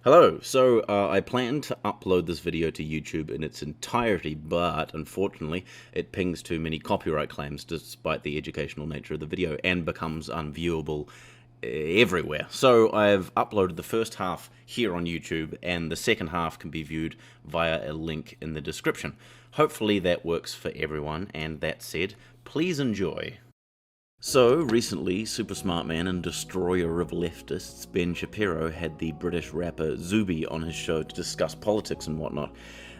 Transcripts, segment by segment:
Hello, so I planned to upload this video to YouTube in its entirety, but unfortunately it pings too many copyright claims despite the educational nature of the video and becomes unviewable everywhere. So I've uploaded the first half here on YouTube and the second half can be viewed via a link in the description. Hopefully that works for everyone, and that said, please enjoy. So, recently, super smart man and destroyer of leftists, Ben Shapiro, had the British rapper Zuby on his show to discuss politics and whatnot.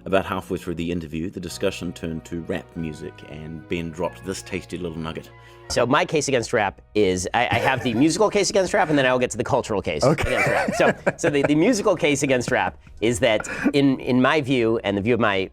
About halfway through the interview, the discussion turned to rap music, and Ben dropped this tasty little nugget. So my case against rap is, I have the musical case against rap, and then I will get to the cultural case against rap. So the musical case against rap is that, in my view, and the view of my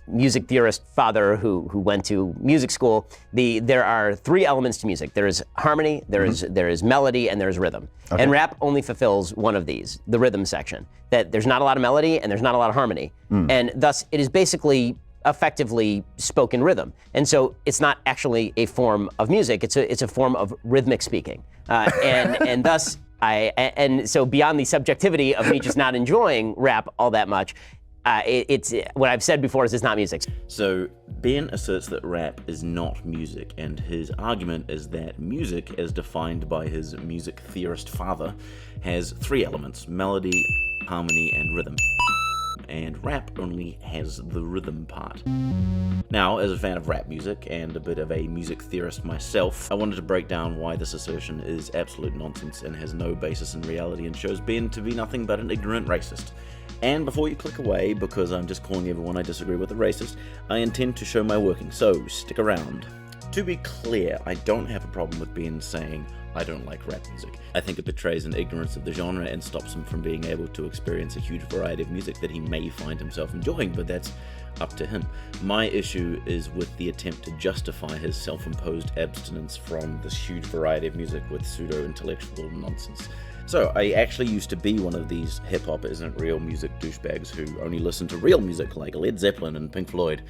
music theorist father who went to music school, there are three elements to music. There is harmony, there is melody, and there's rhythm. Okay. And rap only fulfills one of these, the rhythm section. That there's not a lot of melody and there's not a lot of harmony. And thus it is basically effectively spoken rhythm. And so it's not actually a form of music, it's a form of rhythmic speaking. And thus so beyond the subjectivity of me just not enjoying rap all that much, it's what I've said before is it's not music. So Ben asserts that rap is not music, and his argument is that music, as defined by his music theorist father, has three elements: melody, harmony, and rhythm. And rap only has the rhythm part. Now, as a fan of rap music and a bit of a music theorist myself, I wanted to break down why this assertion is absolute nonsense and has no basis in reality and shows Ben to be nothing but an ignorant racist. And before you click away, because I'm just calling everyone I disagree with a racist, I intend to show my working, so stick around. To be clear, I don't have a problem with Ben saying, I don't like rap music. I think it betrays an ignorance of the genre and stops him from being able to experience a huge variety of music that he may find himself enjoying, but that's up to him. My issue is with the attempt to justify his self-imposed abstinence from this huge variety of music with pseudo-intellectual nonsense. So, I actually used to be one of these hip-hop isn't real music douchebags who only listen to real music like Led Zeppelin and Pink Floyd.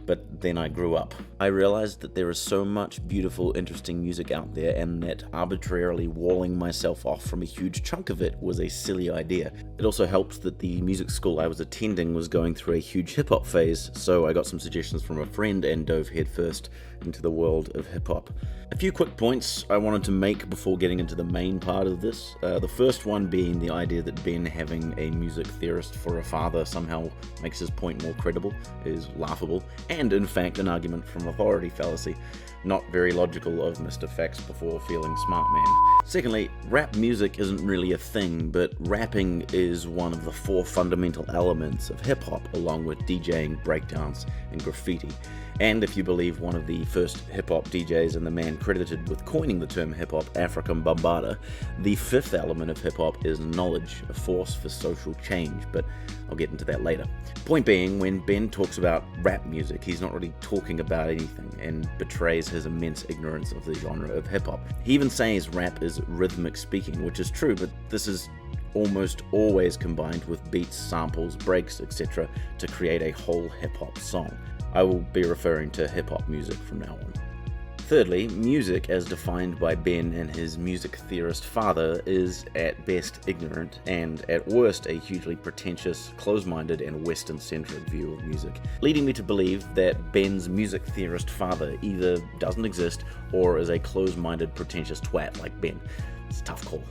But then I grew up. I realized that there is so much beautiful, interesting music out there, and that arbitrarily walling myself off from a huge chunk of it was a silly idea. It also helps that the music school I was attending was going through a huge hip-hop phase, so I got some suggestions from a friend and dove headfirst into the world of hip-hop. A few quick points I wanted to make before getting into the main part of this. The first one being the idea that Ben having a music theorist for a father somehow makes his point more credible is laughable, and in fact an argument from authority fallacy. Not very logical of Mr. Facts before feeling smart man. Secondly, rap music isn't really a thing, but rapping is one of the four fundamental elements of hip-hop, along with DJing, breakdance, and graffiti. And if you believe one of the first hip-hop DJs and the man credited with coining the term hip-hop, African Bambaataa, the fifth element of hip-hop is knowledge, a force for social change, but I'll get into that later. Point being, when Ben talks about rap music, he's not really talking about anything and betrays his immense ignorance of the genre of hip-hop. He even says rap is rhythmic speaking, which is true, but this is almost always combined with beats, samples, breaks, etc. to create a whole hip-hop song. I will be referring to hip-hop music from now on. Thirdly, music as defined by Ben and his music theorist father is at best ignorant and at worst a hugely pretentious, close-minded and Western-centric view of music, leading me to believe that Ben's music theorist father either doesn't exist or is a close-minded, pretentious twat like Ben. It's a tough call.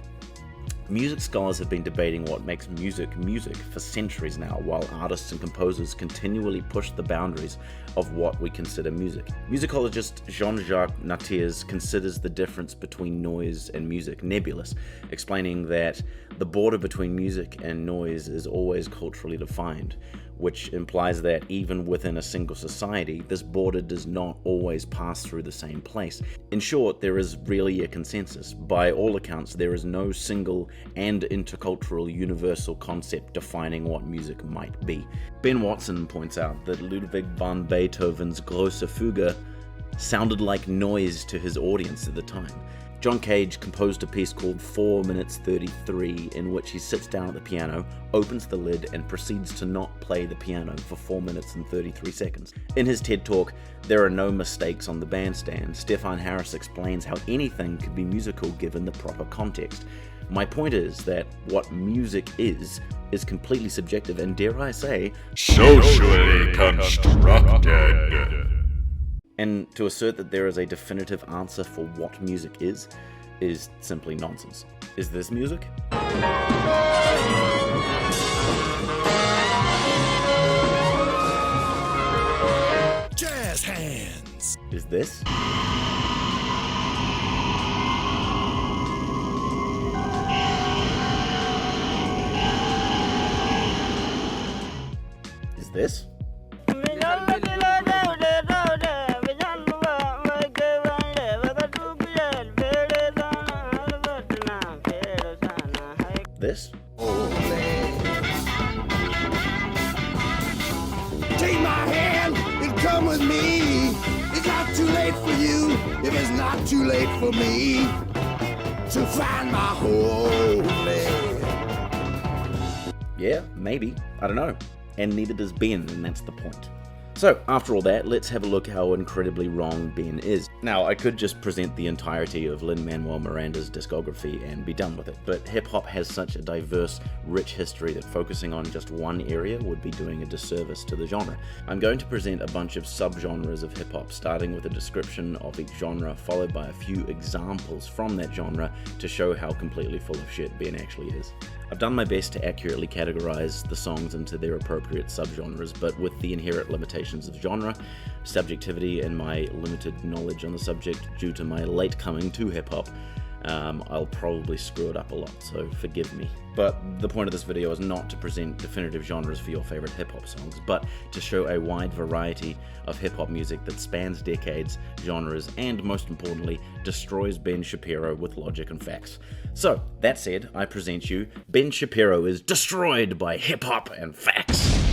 Music scholars have been debating what makes music music for centuries now, while artists and composers continually push the boundaries of what we consider music. Musicologist Jean-Jacques Nattiers considers the difference between noise and music nebulous, explaining that the border between music and noise is always culturally defined, which implies that even within a single society, this border does not always pass through the same place. In short, there is really a consensus. By all accounts, there is no single and intercultural universal concept defining what music might be. Ben Watson points out that Ludwig van Beethoven's Grosse Fuge sounded like noise to his audience at the time. John Cage composed a piece called 4 minutes 33 in which he sits down at the piano, opens the lid and proceeds to not play the piano for 4 minutes and 33 seconds. In his TED Talk, There Are No Mistakes on the Bandstand, Stefan Harris explains how anything could be musical given the proper context. My point is that what music is is completely subjective and, dare I say, socially constructed. And to assert that there is a definitive answer for what music is simply nonsense. Is this music? Jazz hands. Is this? Is this? This? Take my hand and come with me. It's not too late for you if it's not too late for me to find my holy. Yeah, maybe. I don't know. And neither does Ben, and that's the point. So, after all that, let's have a look how incredibly wrong Ben is. Now, I could just present the entirety of Lin-Manuel Miranda's discography and be done with it, but hip-hop has such a diverse, rich history that focusing on just one area would be doing a disservice to the genre. I'm going to present a bunch of subgenres of hip-hop, starting with a description of each genre, followed by a few examples from that genre to show how completely full of shit Ben actually is. I've done my best to accurately categorize the songs into their appropriate subgenres, but with the inherent limitations of genre, subjectivity, and my limited knowledge on the subject due to my late coming to hip-hop, I'll probably screw it up a lot, so forgive me. But the point of this video is not to present definitive genres for your favorite hip-hop songs, but to show a wide variety of hip-hop music that spans decades, genres, and most importantly, destroys Ben Shapiro with logic and facts. So, that said, I present you, Ben Shapiro is destroyed by hip-hop and facts.